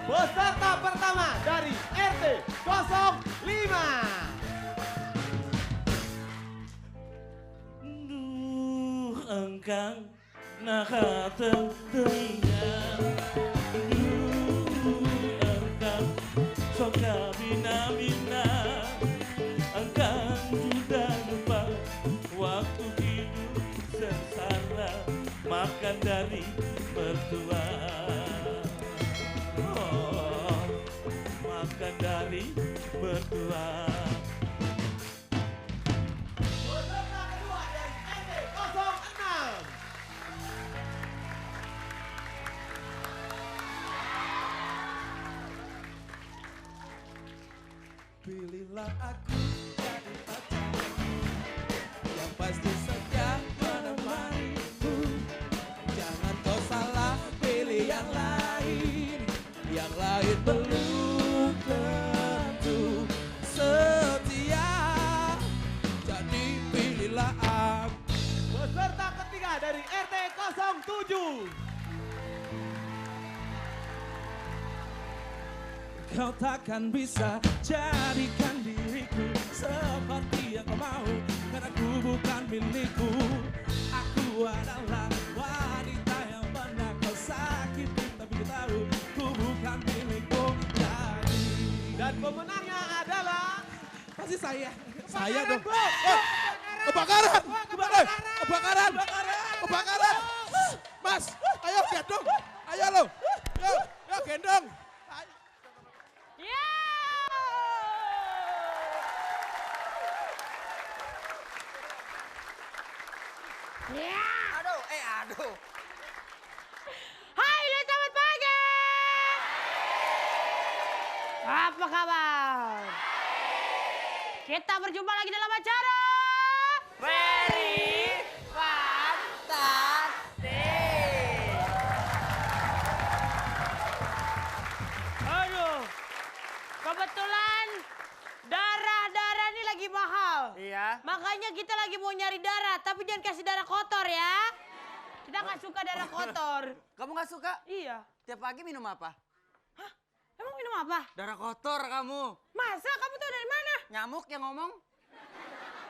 Peserta pertama dari RT 05. Duh, engkang nakatan teringat. Duh, engkang soka bina-bina. Engkang sudah lupa waktu hidup sengsara. Makan dari mertua. Oh, makan dari mertua. Peserta kedua dari RT 06. Pilihlah aku jadi pacar yang pasti setia menemanimu. Jangan kau salah pilih yang lain belum tentu setia. Jadi pilihlah aku. Peserta ketiga dari RT 07. Kau takkan bisa jadikan diriku seperti yang kau mau, karena aku bukan milikmu. Aku adalah wanita yang pernah kau sakiti, tapi kau tahu ku bukan milikmu. Jadi Dan pemenangnya adalah pasti saya. Saya dong. Kebakaran! Kebakaran! Kebakaran! Mas, ayo gendong. Ayo lo. Yo gendong. Aduh. Hai, selamat pagi. Apa kabar? Kita berjumpa lagi dalam acara Very fantastic. Aduh, kebetulan darah ini lagi mahal. Iya. Makanya kita lagi mau nyari darah, tapi jangan kasih darah kotor ya. Kita nggak suka darah kotor. Kamu nggak suka? Iya. Tiap pagi minum apa? Hah? Emang minum apa? Darah kotor kamu. Masa kamu tahu dari mana? Nyamuk yang ngomong.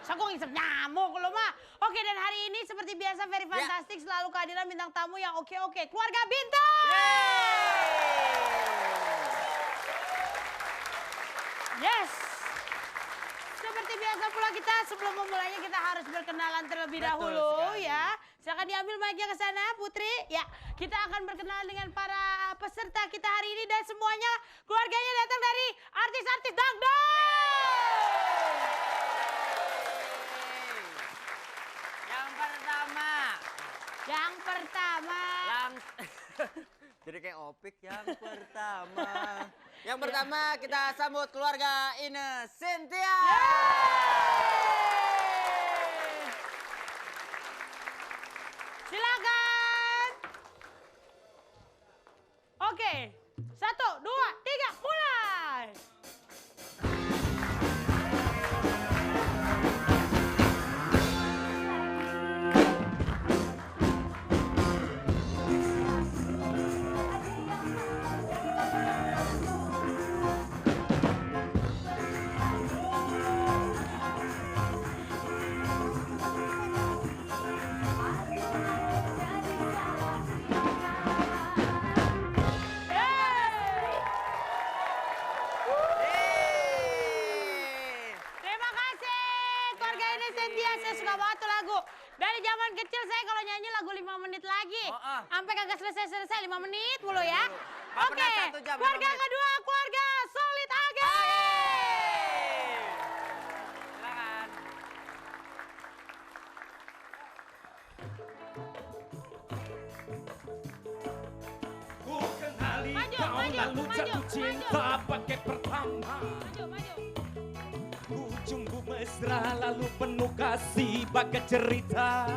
Saya kok ngisep nyamuk lo mah. Oke, dan hari ini seperti biasa Very Fantastic selalu kehadiran bintang tamu yang oke. Keluarga Bintang. Yes. Seperti biasa pula kita sebelum memulainya kita harus berkenalan terlebih Betul dahulu sekali. ya. Silakan diambil mic-nya ke sana Putri. Ya, kita akan berkenalan dengan para peserta kita hari ini dan semuanya keluarganya datang dari artis-artis dangdut. Yang pertama. Yang Jadi kayak Opik yang pertama. Yang pertama kita sambut keluarga Ine Cynthia. silakan. Oke, 1, 2, 3, mulai. Terima kasih keluarga ini Cynthia, saya suka banget tuh lagu. Dari zaman kecil saya kalau nyanyi lagu 5 menit lagi. Sampai kagak selesai 5 menit mulu ya. Nggak Oke, pernah 1 jam, 5 keluarga menit. kedua, keluarga Solid Age. Silakan. Ku kenali Maju, kau maju, lalu maju, jatuh maju. cinta pakai pertama. Maju. Ujungku mesra lalu penuh kasih bagai cerita.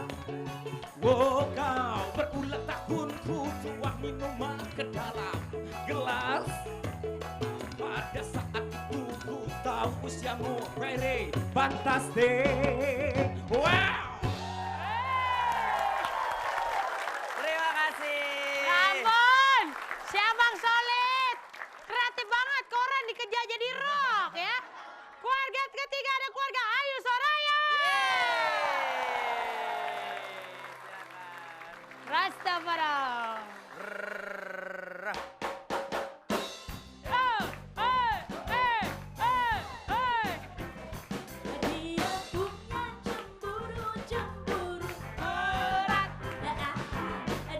Wow, kau berulang tahun ku tuang minuman ke dalam gelas. Pada saat itu ku tahu usiamu very fantastic. Wow. Terima kasih. Ya ampun, si Abang Solid. ketiga ada keluarga Ayu Soraya. Rastafari. Dia punya cemburu berat.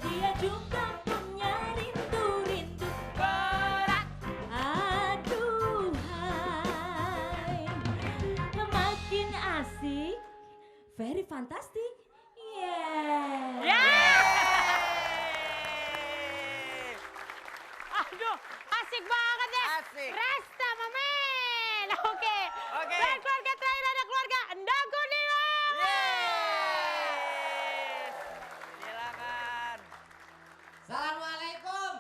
Dia juga punya rindu berat. Aduhai, makin asik, very fantastic. Aduh, asik banget ya. Asik. Rasta Mamen. Oke. Oke. Dan keluarga terakhir ada keluarga Endang Kurniawan. Silakan. Assalamualaikum.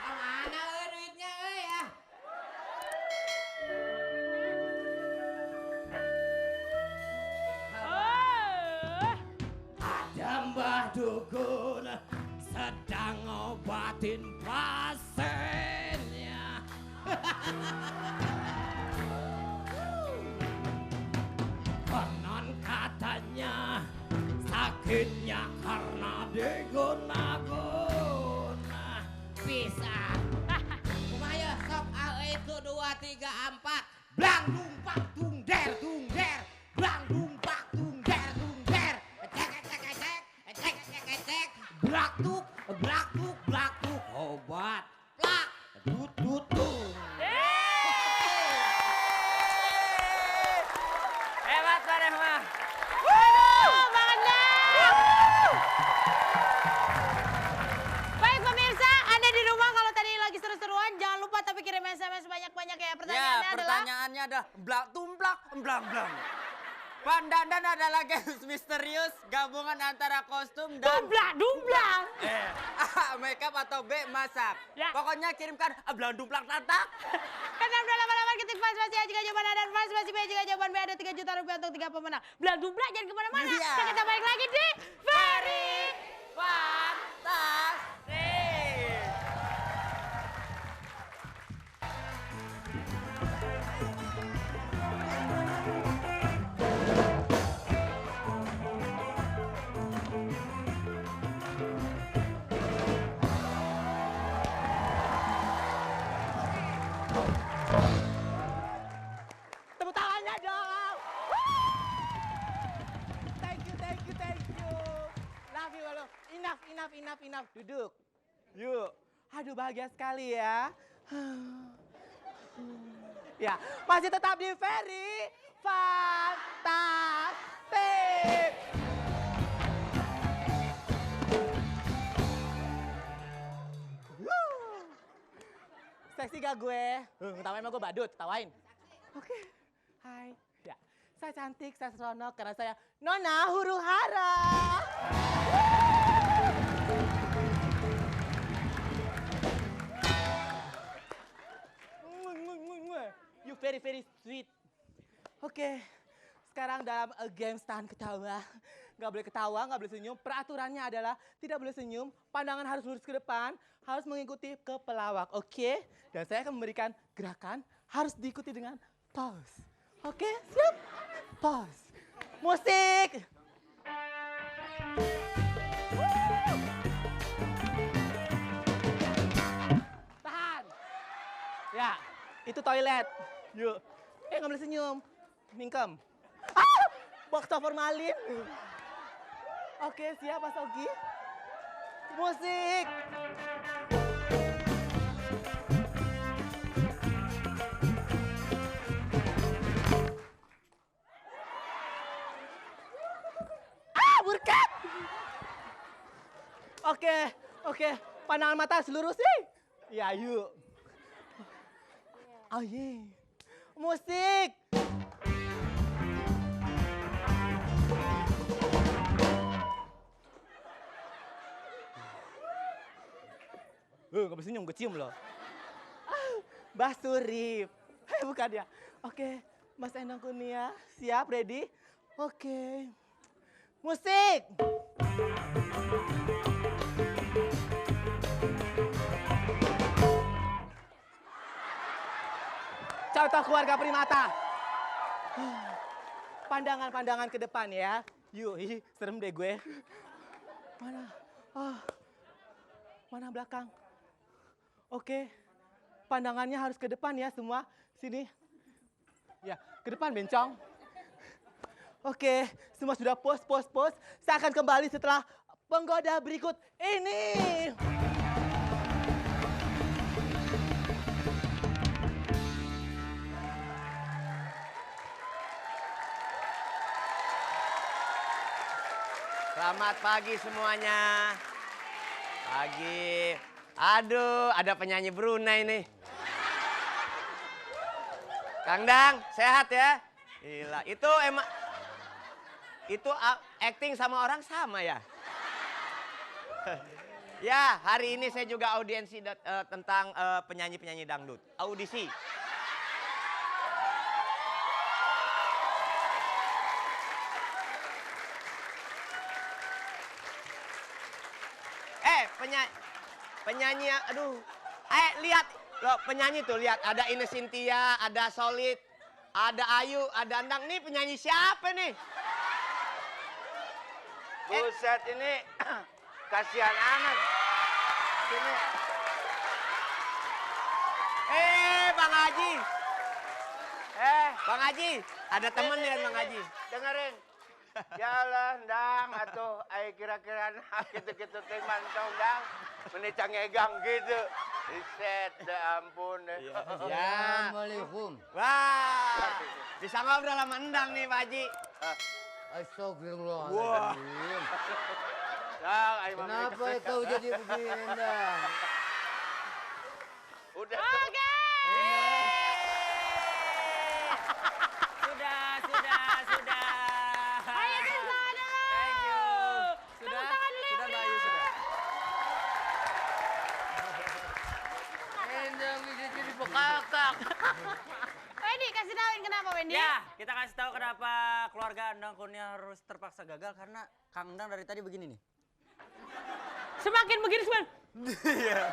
Kemana duitnya ya? Ada Mbah Dukun sedang ngobatin pasiennya. Konon katanya sakitnya karena diguna-guna. Bisa. Kumaya sok itu 2, 3, 4. Blang dumpak dung der. Blang dumpak dung der. Cek. Blak tuk. Obat. Plak. Tut. Hebat Pak Rahma. Bang Endang. Baik pemirsa, Anda di rumah kalau tadi lagi seru-seruan jangan lupa tapi kirim SMS banyak-banyak ya. Pertanyaannya adalah Pertanyaannya adalah blak tumplak blang. Pandandan adalah games misterius gabungan antara kostum dan dumblang. A. Makeup atau B. Masak. Ya. Pokoknya kirimkan blang dumplak tatak. Kenam dalam halaman ketik pas pasti A jika jawaban A dan pas pasti B jika jawaban B ada 3 juta rupiah untuk 3 pemenang. Belang dumblang jangan kemana-mana. Iya. Kita balik lagi di Ferry. Fantastik. Tepuk tangannya dong. Thank you. Love you, halo. Enough. Duduk. Yuk. Aduh, bahagia sekali ya. Ya, masih tetap di Ferry Fantastik. Seksi gak gue? Ketawain mah gue badut, ketawain. Oke, hai. Ya, saya cantik, saya seronok karena saya Nona Huru Hara. You very sweet. Oke, sekarang dalam game tahan ketawa. Nggak boleh ketawa, nggak boleh senyum. Peraturannya adalah tidak boleh senyum, pandangan harus lurus ke depan, harus mengikuti ke pelawak, oke? Dan saya akan memberikan gerakan, harus diikuti dengan pause. Oke, siap? Pause. Musik! Tahan! Ya, itu toilet. Yuk. Nggak boleh senyum. Mingkem. Ah! Bakso formalin. Oke, siap Mas Ogi. Musik. Ah, burkat. Oke. Pandangan mata seluruh sih. Ya, yuk. Oh, yeah. Musik. Gak bisa senyum, gue cium loh. Mbah Surip. Bukan ya. Oke, Mas Endang Kurnia. Siap, ready? Oke. Musik. Contoh keluarga primata. Pandangan-pandangan ke depan ya. Yuk, serem deh gue. Mana? Mana belakang? Oke. Pandangannya harus ke depan ya semua. Sini. Ya, ke depan bencong. Oke, semua sudah pose. Saya akan kembali setelah penggoda berikut ini. Selamat pagi semuanya. Pagi. Aduh, ada penyanyi Brunei nih. Kang Dang, sehat ya? Gila, itu emang... Itu acting sama orang sama ya? Ya, hari ini saya juga audiensi tentang penyanyi-penyanyi dangdut. Audisi. Penyanyi, aduh. Lihat, loh, penyanyi tuh, lihat. Ada Ine Cynthia, ada Solid, ada Ayu, ada Andang. Nih penyanyi siapa nih? Buset ini kasihan amat. Sini. Bang Haji. Bang Haji, ada temen ya Bang Haji. Dengerin. Jalan dang atuh ai kira-kira gitu-gitu teh mantau dang. Menicang egang gitu. Iset da ampun. Ya. Assalamualaikum. Wah. Bisa ngobrol sama Endang nih Pak Haji. Astagfirullahaladzim. Dang ai Kenapa kau jadi begini, Endang? Udah. Oke. Sudah. Ayo tepuk tangan dulu. Thank you. Tepuk tangan dulu yang Mbak Ayu, sudah. Endang bisa jadi bekakak. Wendy, kasih tauin kenapa Wendy? Ya, kita kasih tahu kenapa keluarga Endang Kurnia harus terpaksa gagal karena Kang Endang dari tadi begini nih. Semakin begini semakin. Iya.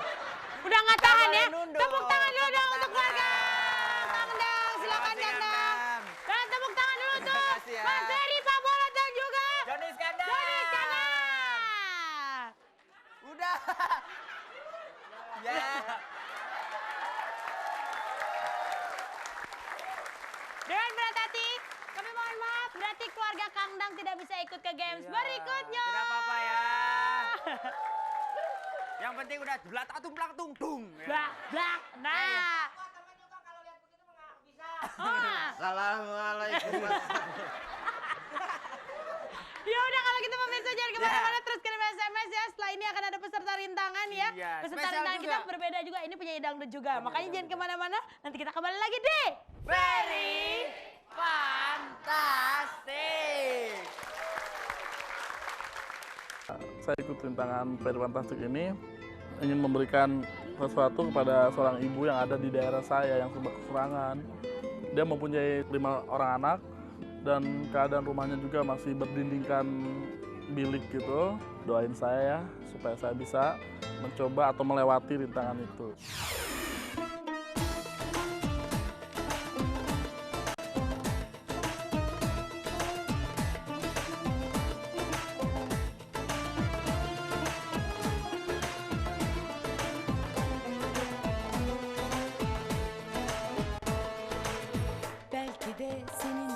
Udah nggak tahan ya. nunduk. Tepuk tangan dulu dong untuk Tepuk keluarga. tangan. Kang Dang, silakan Terima kasih, Kang Kang Dang. Dang. Dan tepuk tangan dulu Terima tuh. kasih ya. Mas Ferry, Pak Bola dan juga Joni Iskandar. Joni Iskandar. Udah. Ya. Dengan berat hati, kami mohon maaf berarti keluarga Kang Dang tidak bisa ikut ke games berikutnya. Tidak apa-apa ya. Yang penting udah blatatung plaktung dung. Blak, blak. Nah. Assalamualaikum. Ya udah kalau gitu pemirsa jangan kemana-mana terus kirim SMS ya. Setelah ini akan ada peserta rintangan ya. Iya, Peserta spesial rintangan juga. kita berbeda juga. Ini penyanyi dangdut juga. Makanya jangan kemana-mana. Nanti kita kembali lagi di Very fantastic. Saya ikut rintangan Very Fantastic ini ingin memberikan sesuatu kepada seorang ibu yang ada di daerah saya yang serba kekurangan. Dia mempunyai 5 orang anak dan keadaan rumahnya juga masih berdindingkan bilik gitu. Doain saya ya supaya saya bisa mencoba atau melewati rintangan itu. Belki de senin